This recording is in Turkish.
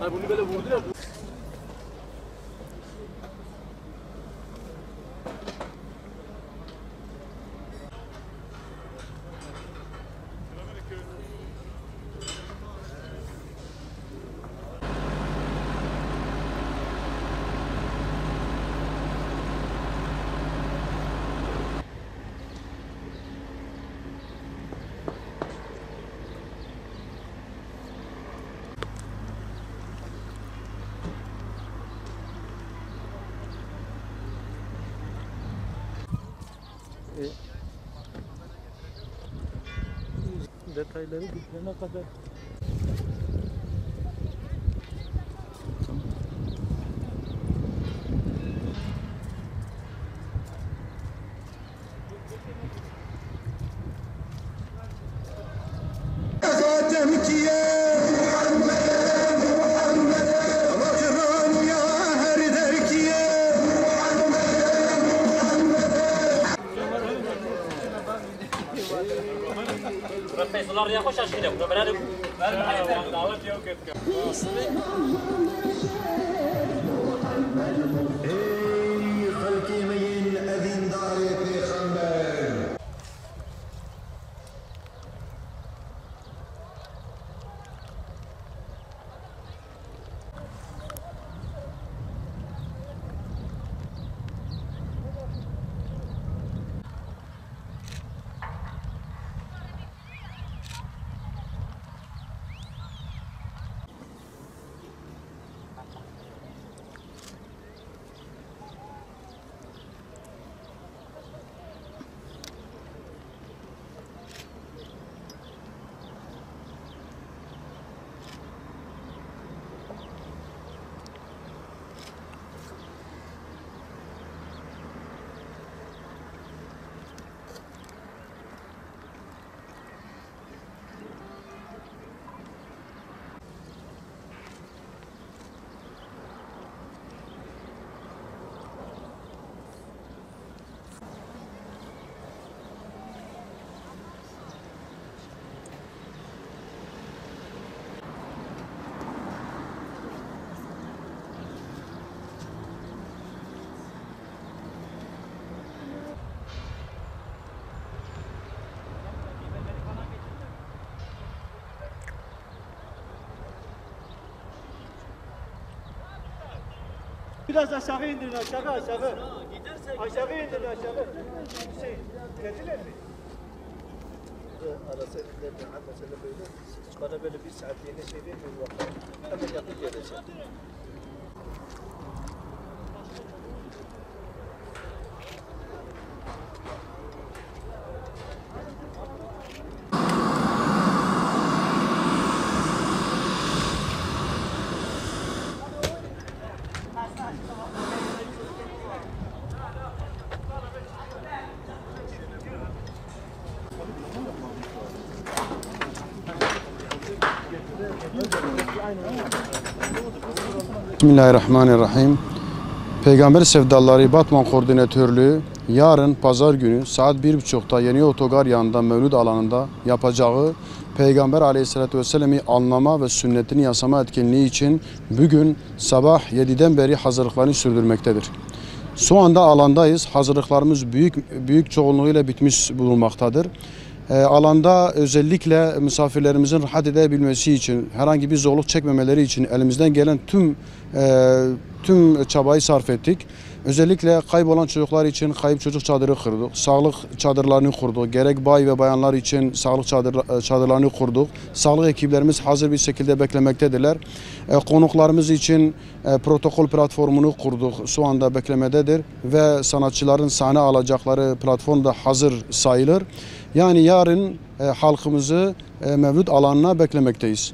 Bunu böyle vurdular. Detayları bitirene kadar. Feysallar ya hoş aşkıyla. Ben davet yok ettim. Ey halkimeyin evindar peygamber. Biraz aşağı indirin, aşağı. Aşağı indirin, aşağı. Hüseyin, geldiler mi? Arası ellerden mesela böyle, bana böyle bir saat yine şey vermiyor vakit. Hemen yapıp geleceğim. Bismillahirrahmanirrahim. Peygamber Sevdaları Batman Koordinatörlüğü yarın pazar günü saat 1.30'da Yeni Otogar yanında Mevlüt alanında yapacağı Peygamber Aleyhisselatü Vesselam'ı anlama ve sünnetini yasama etkinliği için bugün sabah 7'den beri hazırlıklarını sürdürmektedir. Şu anda alandayız. Hazırlıklarımız büyük çoğunluğuyla bitmiş bulunmaktadır. Alanda özellikle misafirlerimizin rahat edebilmesi için, herhangi bir zorluk çekmemeleri için elimizden gelen tüm çabayı sarf ettik. Özellikle kaybolan çocuklar için kayıp çocuk çadırı kurduk. Sağlık çadırlarını kurduk. Gerek bay ve bayanlar için sağlık çadırlarını kurduk. Sağlık ekiplerimiz hazır bir şekilde beklemektedirler. Konuklarımız için protokol platformunu kurduk. Şu anda beklemededir ve sanatçıların sahne alacakları platform da hazır sayılır. Yani yarın halkımızı Mevlüt alanına beklemekteyiz.